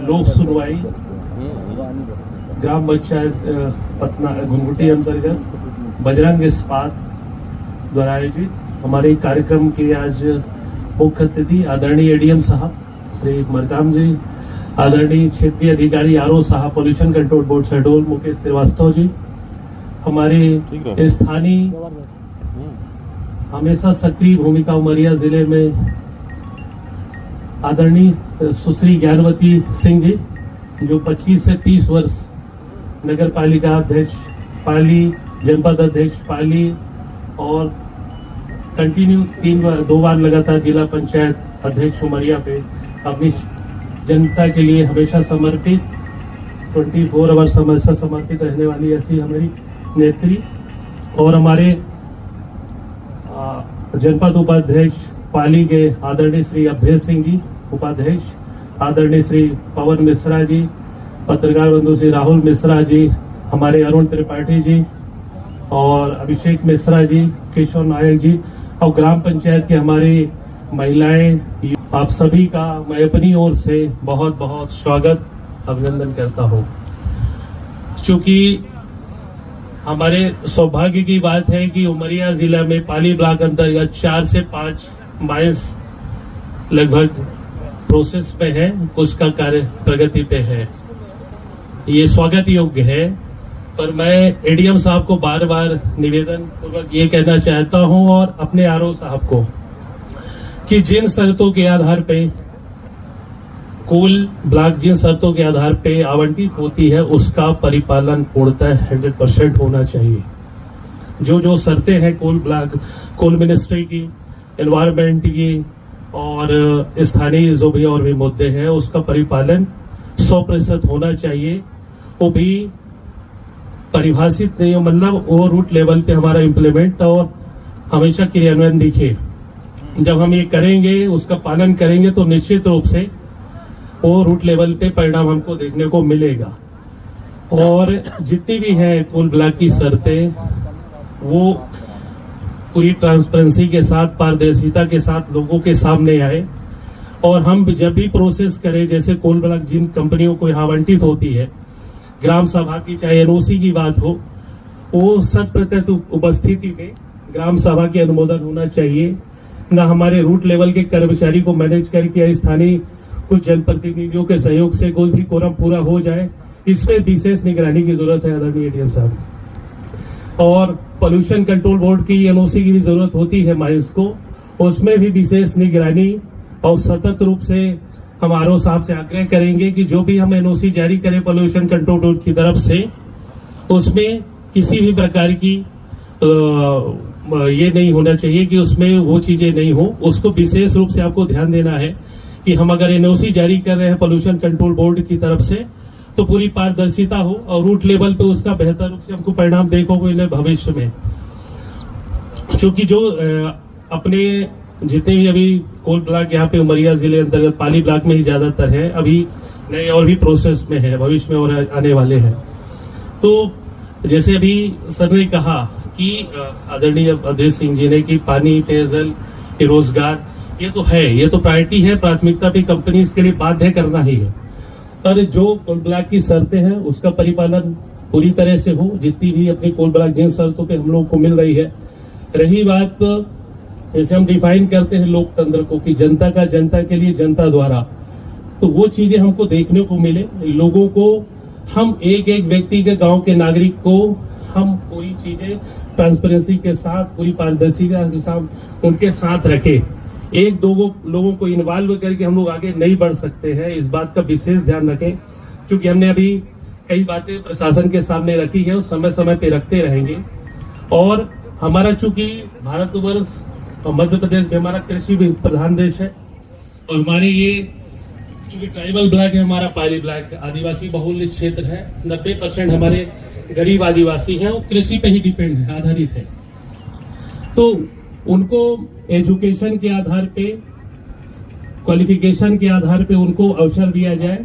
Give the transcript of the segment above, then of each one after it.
लोक सुनवाई ग्राम पंचायत पटना घुंघुटी अंतर्गत बजरंग इस्पात द्वारा आयोजित हमारे कार्यक्रम के आज मुख्य अतिथि आदरणीय एडीएम साहब श्री मरकाम जी, आदरणीय क्षेत्रीय अधिकारी आरओ साहब pollution control board Shahdol Mukesh Shrivastava ji, हमारे स्थानीय हमेशा सक्रिय भूमिका उमरिया जिले में आदरणीय सुश्री ज्ञानवती सिंह जी, जो 25 से 30 वर्ष नगर पालिका अध्यक्ष पाली, जनपद अध्यक्ष पाली और कंटिन्यू 2 बार लगातार जिला पंचायत अध्यक्ष उमरिया पे अपनी जनता के लिए हमेशा समर्पित 24 आवर्स हमेशा समर्पित रहने वाली ऐसी हमारी नेत्री और हमारे जनपद उपाध्यक्ष पाली के आदरणीय श्री अभय सिंह जी उपाध्यक्ष, आदरणीय श्री पवन मिश्रा जी, पत्रकार बंधु श्री राहुल मिश्रा जी, हमारे अरुण त्रिपाठी जी और अभिषेक मिश्रा जी, केशव नायक जी और ग्राम पंचायत के हमारी महिलाएं, आप सभी का मैं अपनी ओर से बहुत बहुत स्वागत अभिनंदन करता हूं। चूंकि हमारे सौभाग्य की बात है कि उमरिया जिला में पाली ब्लॉक अंतर्गत 4 से 5 माइल्स लगभग प्रोसेस पे है, उसका कार्य प्रगति पे है, ये स्वागत योग्य है। पर मैं एडीएम साहब को बार बार निवेदन पूर्वक ये कहना चाहता हूं और अपने आरओ साहब को कि जिन शर्तों के आधार पे कोल ब्लॉक जिन शर्तों के आधार पे आवंटित होती है उसका परिपालन पूर्णतः 100% होना चाहिए। जो शर्तें हैं कोल ब्लॉक कोल मिनिस्ट्री की, एनवायरमेंट की और स्थानीय जो भी और भी मुद्दे हैं उसका परिपालन 100% होना चाहिए। वो भी परिभाषित नहीं, मतलब वो रूट लेवल पे हमारा इम्प्लीमेंट और हमेशा क्रियान्वयन दिखे। जब हम ये करेंगे, उसका पालन करेंगे तो निश्चित रूप से वो रूट लेवल पे परिणाम हमको देखने को मिलेगा। और जितनी भी है कोल ब्लॉक की शर्तें वो पूरी ट्रांसपेरेंसी के साथ, पारदर्शिता के साथ लोगों के सामने आए और हम जब भी प्रोसेस करें, जैसे कोल ब्लॉक जिन कंपनियों को आवंटित होती है, ग्राम सभा की चाहे एनओसी की बात हो, वो 100% उपस्थिति में ग्राम सभा के अनुमोदन होना चाहिए। न हमारे रूट लेवल के कर्मचारी को मैनेज करके स्थानीय कुछ जनप्रतिनिधियों के सहयोग से कोई भी कोरम पूरा हो जाए, इसमें विशेष निगरानी की जरूरत है आदरणीय एडीएम साहब। और पोल्यूशन कंट्रोल बोर्ड की एनओसी की भी जरूरत होती है माइल्स को, उसमें भी विशेष निगरानी और सतत रूप से हम आरओ साहब से आग्रह करेंगे कि जो भी हम एनओसी जारी करें पोल्यूशन कंट्रोल बोर्ड की तरफ से, उसमें किसी भी प्रकार की ये नहीं होना चाहिए कि उसमें वो चीजें नहीं हो। उसको विशेष रूप से आपको ध्यान देना है कि हम अगर एनओसी जारी कर रहे हैं पोल्यूशन कंट्रोल बोर्ड की तरफ से तो पूरी पारदर्शिता हो और रूट लेवल पे उसका बेहतर रूप से हमको परिणाम देखो भविष्य में। क्योंकि जो अपने जितने भी अभी कोल ब्लॉक यहाँ पे उमरिया जिले अंतर्गत पाली ब्लॉक में ही ज्यादातर है, अभी नए और भी प्रोसेस में है, भविष्य में और आने वाले हैं। तो जैसे अभी सर ने कहा कि आदरणीय अभय सिंह जी ने कि पानी, पेयजल, रोजगार ये तो है, ये तो प्रायोरिटी है, प्राथमिकता पे कंपनी इसके लिए बाध्य करना ही है। पर जो कोल ब्लॉक की शर्तें हैं उसका परिपालन पूरी तरह से हो, जितनी भी अपनी कोल ब्लॉक जिन शर्तों पे हम लोग को मिल रही है। रही बात जैसे हम डिफाइन करते हैं लोकतंत्र को कि जनता का जनता के लिए जनता द्वारा, तो वो चीजें हमको देखने को मिले। लोगों को हम एक एक व्यक्ति के, गांव के नागरिक को हम पूरी चीजें ट्रांसपेरेंसी के साथ, पूरी पारदर्शिता के साथ उनके साथ रखें। एक दो लोगों को इन्वॉल्व करके हम लोग आगे नहीं बढ़ सकते हैं, इस बात का विशेष ध्यान रखें। क्योंकि हमने अभी कई बातें प्रशासन के सामने रखी है, उस समय समय पे रखते रहेंगे। और हमारा चूंकि भारतवर्ष और मध्य प्रदेश में हमारा कृषि प्रधान देश है और हमारे ये चूंकि ट्राइबल ब्लॉक है, हमारा पाली ब्लॉक आदिवासी बहुल क्षेत्र है, 90% हमारे गरीब आदिवासी हैं, वो कृषि पे ही डिपेंड है, आधारित है। तो उनको एजुकेशन के आधार पे, क्वालिफिकेशन के आधार पे उनको अवसर दिया जाए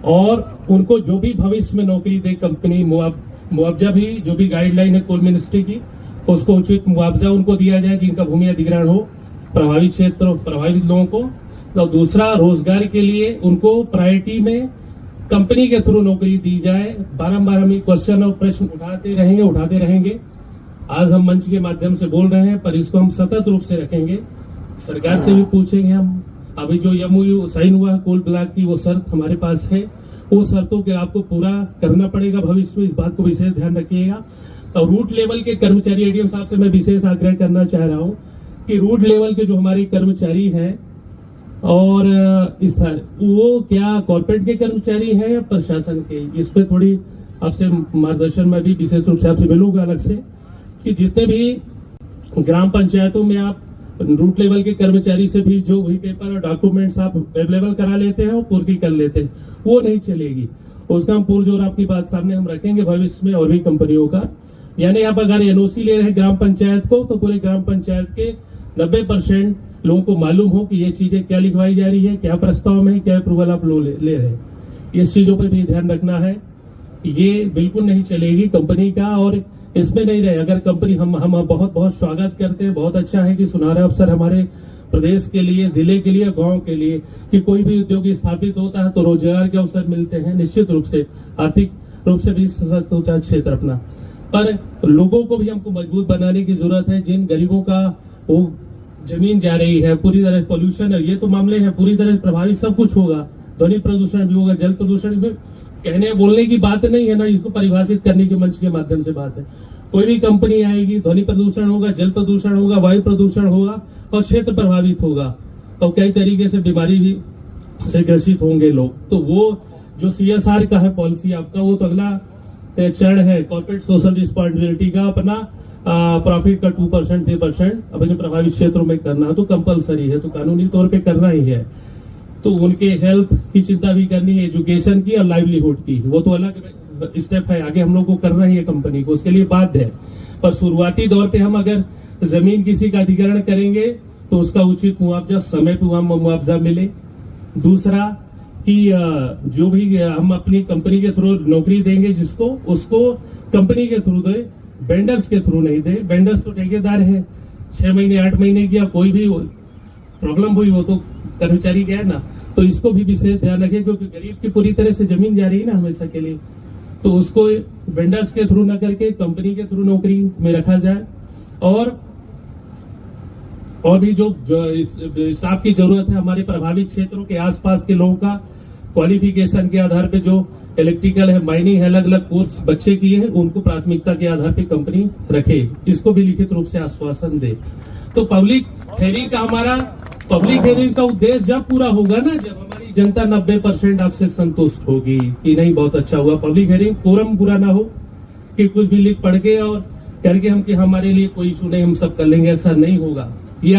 और उनको जो भी भविष्य में नौकरी दे कंपनी, मुआवजा भी जो भी गाइडलाइन है कोल मिनिस्ट्री की, उसको उचित मुआवजा उनको दिया जाए जिनका भूमि अधिग्रहण हो, प्रभावित क्षेत्र प्रभावित लोगों को तो दूसरा, रोजगार के लिए उनको प्रायोरिटी में कंपनी के थ्रू नौकरी दी जाए। बारंबार हम ये क्वेश्चन और प्रश्न उठाते रहेंगे। आज हम मंच के माध्यम से बोल रहे हैं, पर इसको हम सतत रूप से रखेंगे। सरकार से भी पूछेंगे हम। अभी जो एमओयू साइन हुआ है कोल ब्लॉक की, वो शर्त हमारे पास है, वो शर्तों के आपको पूरा करना पड़ेगा भविष्य में। इस बात को विशेष ध्यान रखिएगा। और रूट लेवल के कर्मचारी, एडीएम साहब से मैं विशेष आग्रह करना चाह रहा हूँ कि रूट लेवल के जो हमारे कर्मचारी हैं और इस तरह, वो क्या कॉर्पोरेट के कर्मचारी हैं या प्रशासन के, इस पे थोड़ी आपसे मार्गदर्शन में भी विशेष रूप से आपसे मिलूंगा अलग से, कि जितने भी ग्राम पंचायतों में आप रूट लेवल के कर्मचारी से भी जो वही पेपर और डॉक्यूमेंट्स आप अवेलेबल करा लेते हैं और पूर्ति कर लेते हैं, वो नहीं चलेगी। उसका हम पुरजोर आपकी बात सामने हम रखेंगे भविष्य में और भी कंपनियों का। यानी आप अगर एनओसी ले रहे हैं ग्राम पंचायत को, तो पूरे ग्राम पंचायत के 90% लोगों को मालूम हो कि ये चीजें क्या लिखवाई जा रही है, क्या प्रस्ताव में है, क्या अप्रूवल आप लोग ले रहे हैं। इस चीजों पर भी ध्यान रखना है। ये बिल्कुल नहीं चलेगी कंपनी का, और इसमें नहीं रहे। अगर कंपनी हम बहुत स्वागत करते हैं, बहुत अच्छा है कि सुनहरा अवसर हमारे प्रदेश के लिए, जिले के लिए, गांव के लिए, कि कोई भी उद्योग स्थापित होता है तो रोजगार के अवसर मिलते हैं, निश्चित रूप से आर्थिक रूप से भी सशक्त होता है क्षेत्र अपना। पर लोगों को भी हमको मजबूत बनाने की जरूरत है। जिन गरीबों का वो जमीन जा रही है, पूरी तरह पोल्यूशन है, ये तो मामले हैं, पूरी तरह प्रभावित सब कुछ होगा। ध्वनि प्रदूषण भी होगा, जल प्रदूषण भी। कहने बोलने की बात नहीं है ना, इसको परिभाषित करने के मंच के माध्यम से बात है। कोई भी कंपनी आएगी, ध्वनि प्रदूषण होगा, जल प्रदूषण होगा, वायु प्रदूषण होगा और क्षेत्र प्रभावित होगा, और कई तरीके से बीमारी भी से ग्रसित होंगे लोग। तो वो जो CSR का है पॉलिसी आपका, वो तो अगला चरण है, कॉर्पोरेट सोशल रिस्पॉन्सिबिलिटी का। अपना प्रॉफिट का 2% 3% अपने प्रभावित क्षेत्रों में करना तो कंपलसरी है, तो कानूनी तौर पे करना ही है। तो उनके हेल्थ की चिंता भी करनी है, एजुकेशन की और लाइवलीहुड की, वो तो अलग स्टेप है, आगे हम लोग को करना ही है कंपनी को, उसके लिए बाध्य है। पर शुरुआती दौर पे हम अगर जमीन किसी का अधिग्रहण करेंगे तो उसका उचित मुआवजा समय पे मुआवजा मिले। दूसरा कि जो भी हम अपनी कंपनी के थ्रू नौकरी देंगे जिसको, उसको कंपनी के थ्रू दे, वेंडर्स के थ्रू नहीं दे। वेंडर्स तो ठेकेदार है, 6 महीने 8 महीने की कोई भी प्रॉब्लम हुई वो तो कर्मचारी गया ना। तो इसको भी विशेष ध्यान रखें, क्योंकि गरीब की पूरी तरह से जमीन जा रही है ना हमेशा के लिए, तो उसको वेंडर्स के थ्रू न करके कंपनी के थ्रू नौकरी में रखा जाए। और भी जो स्टाफ की जरूरत है, हमारे प्रभावित क्षेत्रों के आसपास के लोगों का क्वालिफिकेशन के आधार पे, जो इलेक्ट्रिकल है, माइनिंग है, अलग अलग कोर्स बच्चे किए हैं, उनको प्राथमिकता के आधार पे कंपनी रखे, इसको भी लिखित रूप से आश्वासन दे। तो पब्लिक हेयरिंग का उद्देश्य जब पूरा होगा ना, जब हमारी जनता 90% आपसे संतुष्ट होगी कि नहीं बहुत अच्छा हुआ। पब्लिक हेयरिंग कोरम पूरा ना हो कि कुछ भी लिख पढ़ के और करके हम कि हमारे लिए कोई इशू नहीं, हम सब कर लेंगे, ऐसा नहीं होगा। ये